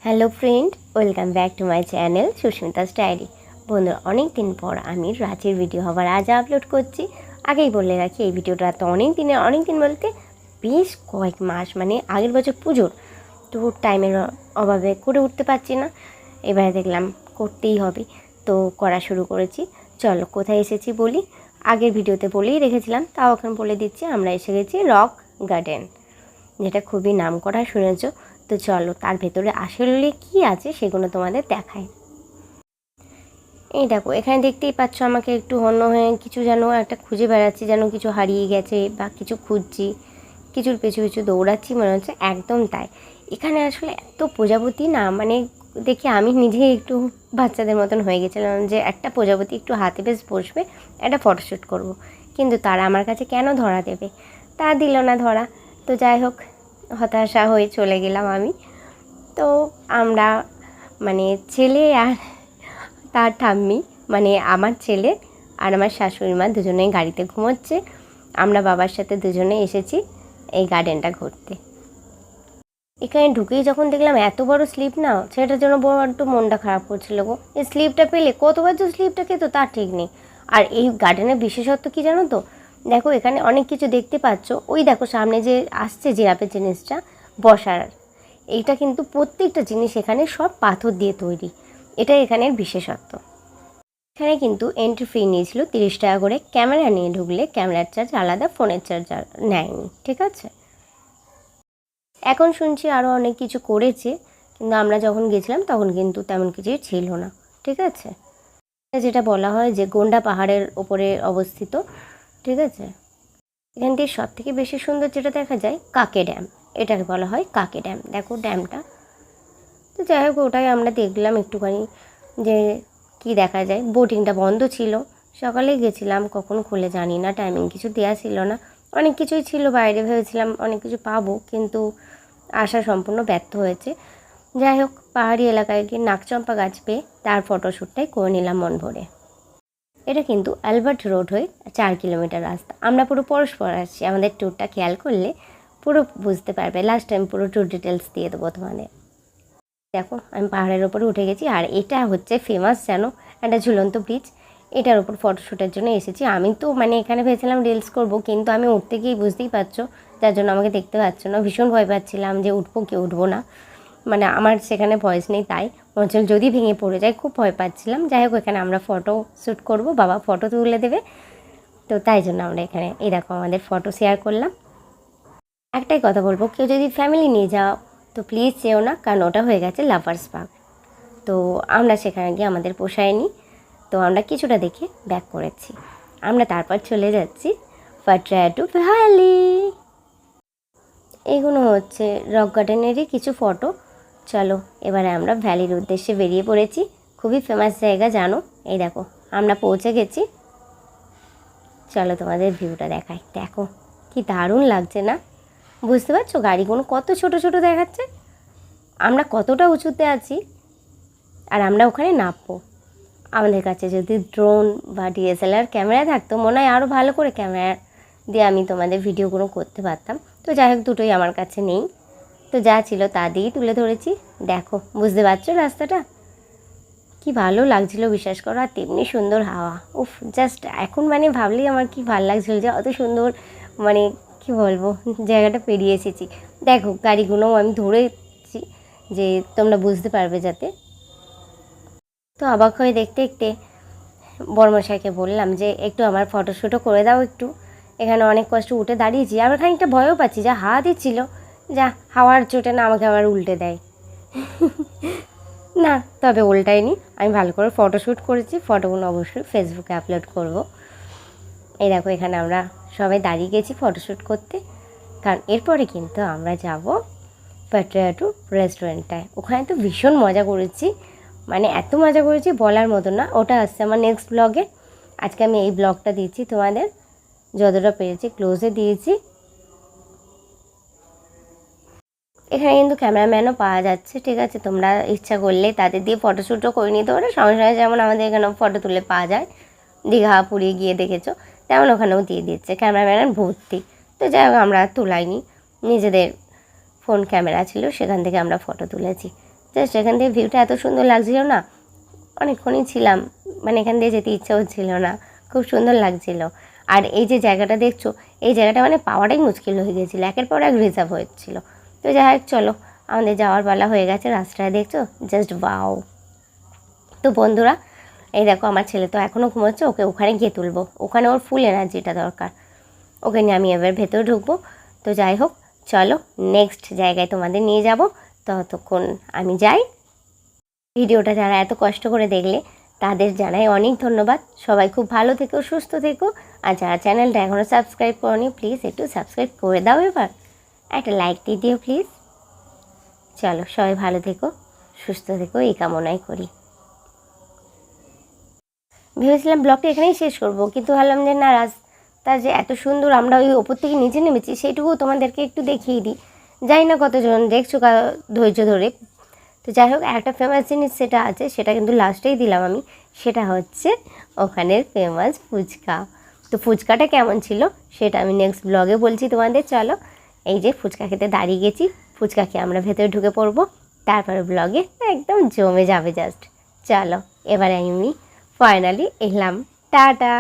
Hello friend, welcome back to my channel Susmita's diary. বন্ধুরা, অনেক দিন পর আমি রাঁচির ভিডিও হবার আজ আপলোড করছি। আগেই বলে রাখি, এই ভিডিওটা তো অনেক দিন বলতে বেশ কয়েক মাস, মানে আগের বছর পুজোর, তো টাইমের অভাবে করে উঠতে পারছি না। এবারে দেখলাম করতেই হবে, তো করা শুরু করেছি। চলো কোথায় এসেছি বলি। আগের ভিডিওতে বলেই রেখেছিলাম, তাও এখন বলে দিচ্ছি। আমরা এসে গেছি রক গার্ডেন, যেটা খুবই নাম করা, শুনেছ। তো চলো তার ভেতরে আসলে কি আছে সেগুলো তোমাদের দেখায়। এই দেখো, এখানে দেখতেই পাচ্ছ আমাকে একটু অন্য হয়ে কিছু যেন একটা খুঁজে বেড়াচ্ছি, যেন কিছু হারিয়ে গেছে বা কিছু খুঁজছি, কিছুর পিছু পিছু দৌড়াচ্ছি মনে হচ্ছে। একদম তাই। এখানে আসলে এত প্রজাপতি না, মানে দেখে আমি নিজেই একটু বাচ্চাদের মতন হয়ে গেছিলাম যে একটা প্রজাপতি একটু হাতে বেশ বসবে, একটা ফটোশ্যুট করব। কিন্তু তারা আমার কাছে কেন ধরা দেবে, তা দিল না ধরা। তো যাই হোক, হতাশা হয়ে চলে গেলাম আমি। তো আমরা, মানে ছেলে আর তার ঠাম্মি, মানে আমার ছেলে আর আমার শাশুড়ি মা দুজনেই গাড়িতে ঘুমোচ্ছে। আমরা বাবার সাথে দুজনে এসেছি এই গার্ডেনটা ঘুরতে। এখানে ঢুকেই যখন দেখলাম এত বড় স্লিপ, না সেটার জন্য বড্ড মনটা খারাপ করছিল গো। এই স্লিপটা পেলে কতবার যে স্লিপটা খেতো তার ঠিক নেই। আর এই গার্ডেনের বিশেষত্ব কী জানো তো? দেখো, এখানে অনেক কিছু দেখতে পাচ্ছ। ওই দেখো সামনে যে আসছে জিরাফের জিনিসটা বসার, এইটা কিন্তু প্রত্যেকটা জিনিস এখানে সব পাথর দিয়ে তৈরি। এটা এখানের বিশেষত্ব। এখানে কিন্তু এন্ট্রি ফি নিয়েছিল 30 টাকা করে। ক্যামেরা নিয়ে ঢুকলে ক্যামেরার চার্জ আলাদা, ফোনের চার্জ নেয়নি, ঠিক আছে। এখন শুনছি আরও অনেক কিছু করেছে, কিন্তু আমরা যখন গেছিলাম তখন কিন্তু তেমন কিছুই ছিল না, ঠিক আছে। যেটা বলা হয় যে গোন্ডা পাহাড়ের ওপরে অবস্থিত, ঠিক আছে। এখান থেকে সব থেকে বেশি সুন্দর যেটা দেখা যায় কাকে ড্যাম, এটাকে বলা হয় কাকে ড্যাম। দেখো ড্যামটা। তো যাই হোক, ওটাই আমরা দেখলাম একটুখানি, যে কি দেখা যায়। বোটিংটা বন্ধ ছিল, সকালেই গেছিলাম, কখন খুলে জানি না, টাইমিং কিছু দেওয়া ছিল না। অনেক কিছুই ছিল বাইরে, ভেবেছিলাম অনেক কিছু পাবো, কিন্তু আশা সম্পূর্ণ ব্যর্থ হয়েছে। যাই হোক, পাহাড়ি এলাকায় গিয়ে নাকচম্পা গাছ পেয়ে তার ফটোশ্যুটটাই করে নিলাম মন ভরে। এটা কিন্তু অ্যালবার্ট রোড হয়ে 4 কিলোমিটার রাস্তা। আমরা পুরো পরস্পর আসছি, আমাদের ট্যুরটা খেয়াল করলে পুরো বুঝতে পারবে। লাস্ট টাইম পুরো ট্যুর ডিটেলস দিয়ে দেবো তোমাদের। দেখো, আমি পাহাড়ের ওপরে উঠে গেছি, আর এটা হচ্ছে ফেমাস যেন একটা ঝুলন্ত ব্রিজ। এটার ওপর ফটোশ্যুটের জন্য এসেছি। আমি তো মানে এখানে ভেবেছিলাম রিলস করব, কিন্তু আমি উঠতে গিয়ে বুঝতেই পারছো, যার জন্য আমাকে দেখতে পাচ্ছ না, ভীষণ ভয় পাচ্ছিলাম যে উঠবো কি উঠবো না। মানে আমার সেখানে ভয়েস নেই, তাই অঞ্চল যদি ভেঙে পড়ে যায় খুব ভয় পাচ্ছিলাম। যাই হোক, এখানে আমরা ফটো শ্যুট করব, বাবা ফটো তুলে দেবে, তো তাই জন্য আমরা এখানে এই দেখো আমাদের ফটো শেয়ার করলাম। একটাই কথা বলবো, কেউ যদি ফ্যামিলি নিয়ে যাও তো প্লিজ যেও না, কারণ ওটা হয়ে গেছে লাভার্স পার্ক। তো আমরা সেখানে গিয়ে আমাদের পোষায়নি, তো আমরা কিছুটা দেখে ব্যাক করেছি। আমরা তারপর চলে যাচ্ছি পাটরাটু ভ্যালি। এগুলো হচ্ছে রক গার্ডেনেরই কিছু ফটো। চলো এবারে আমরা ভ্যালির উদ্দেশ্যে বেরিয়ে পড়েছি। খুবই ফেমাস জায়গা জানো। এই দেখো আমরা পৌঁছে গেছি। চলো তোমাদের ভিউটা দেখাই। দেখো কি দারুণ লাগছে না? বুঝতে পারছো গাড়িগুলো কত ছোট ছোট দেখাচ্ছে? আমরা কতটা উঁচুতে আছি, আর আমরা ওখানে নামবো। আমাদের কাছে যদি ড্রোন বা ডিএসএলআর ক্যামেরা থাকতো, মনে হয় আরও ভালো করে ক্যামেরা দিয়ে আমি তোমাদের ভিডিওগুলো করতে পারতাম। তো যাই হোক, দুটোই আমার কাছে নেই, তো যা ছিল তা দিয়েই তুলে ধরেছি। দেখো, বুঝতে পারছো রাস্তাটা কি ভালো লাগছিল, বিশ্বাস করো। আর তেমনি সুন্দর হাওয়া, উফ জাস্ট এখন মানে ভাবলেই আমার কি ভালো লাগছিল যে অত সুন্দর, মানে কি বলবো, জায়গাটা পেরিয়ে এসেছি। দেখো গাড়িগুলোও আমি ধরেছি যে তোমরা বুঝতে পারবে যাতে। তো অবাক হয়ে দেখতে দেখতে বড়মশাইকে বললাম যে একটু আমার ফটোশ্যুটও করে দাও একটু। এখানে অনেক কষ্ট উঠে দাঁড়িয়েছি, আবার খানিকটা ভয়ও পাচ্ছি, যা হাওয়া দিচ্ছিল, যা হাওয়ার চোটে না আমাকে আবার উল্টে দেয়। না, তবে উল্টায়নি, আমি ভালো করে ফটোশ্যুট করেছি। ফটোগুলো অবশ্যই ফেসবুকে আপলোড করব। এই দেখো, এখানে আমরা সবাই দাঁড়িয়ে গেছি ফটোশ্যুট করতে, কারণ এরপরে কিন্তু আমরা যাব পাটরাটু রেস্টুরেন্টটায়। ওখানে তো ভীষণ মজা করেছি, মানে এত মজা করেছি বলার মতো না। ওটা আসছে আমার নেক্সট ব্লগে। আজকে আমি এই ব্লগটা দিচ্ছি তোমাদের, যতটা পেরেছি ক্লোজে দিয়েছি। এখানে কিন্তু ক্যামেরাম্যানও পাওয়া যাচ্ছে, ঠিক আছে। তোমরা ইচ্ছা করলে তাদের দিয়ে ফটোশ্যুটও করে নিতে পারো সঙ্গে সঙ্গে। যেমন আমাদের এখানেও ফটো তুলে পাওয়া যায়, দীঘা পুরী গিয়ে দেখেছো, তেমন ওখানেও দিয়ে দিচ্ছে ক্যামেরাম্যান ভর্তি। তো যাই হোক, আমরা তোলাইনি, নিজেদের ফোন ক্যামেরা ছিল, সেখান থেকে আমরা ফটো তুলেছি। জাস্ট এখান থেকে ভিউটা এত সুন্দর লাগছিল না, অনেকক্ষণই ছিলাম, মানে এখান দিয়ে যেতে ইচ্ছা হচ্ছিল না, খুব সুন্দর লাগছিল। আর এই যে জায়গাটা দেখছো, এই জায়গাটা মানে পাওয়াটাই মুশকিল হয়ে গিয়েছিলো, একের পর এক রিজার্ভ হয়েছিল। তো যাই হোক চলো, আমাদের যাওয়ার বেলা হয়ে গেছে। রাস্তায় দেখছো জাস্ট বাও। তো বন্ধুরা এই দেখো, আমার ছেলে তো এখনও ঘুমোচ্ছে, ওকে ওখানে গিয়ে তুলবো, ওখানে ওর ফুল এনার্জিটা দরকার, ওকে নিয়ে আমি এবার ভেতরে ঢুকবো। তো যাই হোক চলো, নেক্সট জায়গায় তোমাদের নিয়ে যাব, ততক্ষণ আমি যাই। ভিডিওটা যারা এত কষ্ট করে দেখলে তাদের জানাই অনেক ধন্যবাদ। সবাই খুব ভালো থেকো, সুস্থ থেকো। আর যারা চ্যানেলটা এখনও সাবস্ক্রাইব করোনি প্লিজ একটু সাবস্ক্রাইব করে দাও, এবার একটা লাইক দিয়ে দিও প্লিজ। চলো সবাই ভালো থেকো, সুস্থ থেকো, এই কামনাই করি। ভেবেছিলাম ব্লগটা এখানেই শেষ করব, কিন্তু ভাবলাম যে না, রাস্তা যে এত সুন্দর, আমরা ওই ওপর থেকে নিচে নেমেছি সেইটুকু তোমাদেরকে একটু দেখিয়ে দিই। জানি না কতজন দেখছো ধৈর্য ধরে। তো যাই হোক, একটা ফেমাস জিনিস সেটা আছে, সেটা কিন্তু লাস্টেই দিলাম আমি, সেটা হচ্ছে ওখানের ফেমাস ফুচকা। তো ফুচকাটা কেমন ছিল সেটা আমি নেক্সট ব্লগে বলছি তোমাদের। চলো, এই যে ফুচকা খেতে দাঁড়িয়ে গেছি, ফুচকা খেয়ে আমরা ভেতরে ঢুকে পড়বো, তারপরে ব্লগে একদম জমে যাবে জাস্ট। চলো এবারে আমি ফাইনালি এলাম, টাটা।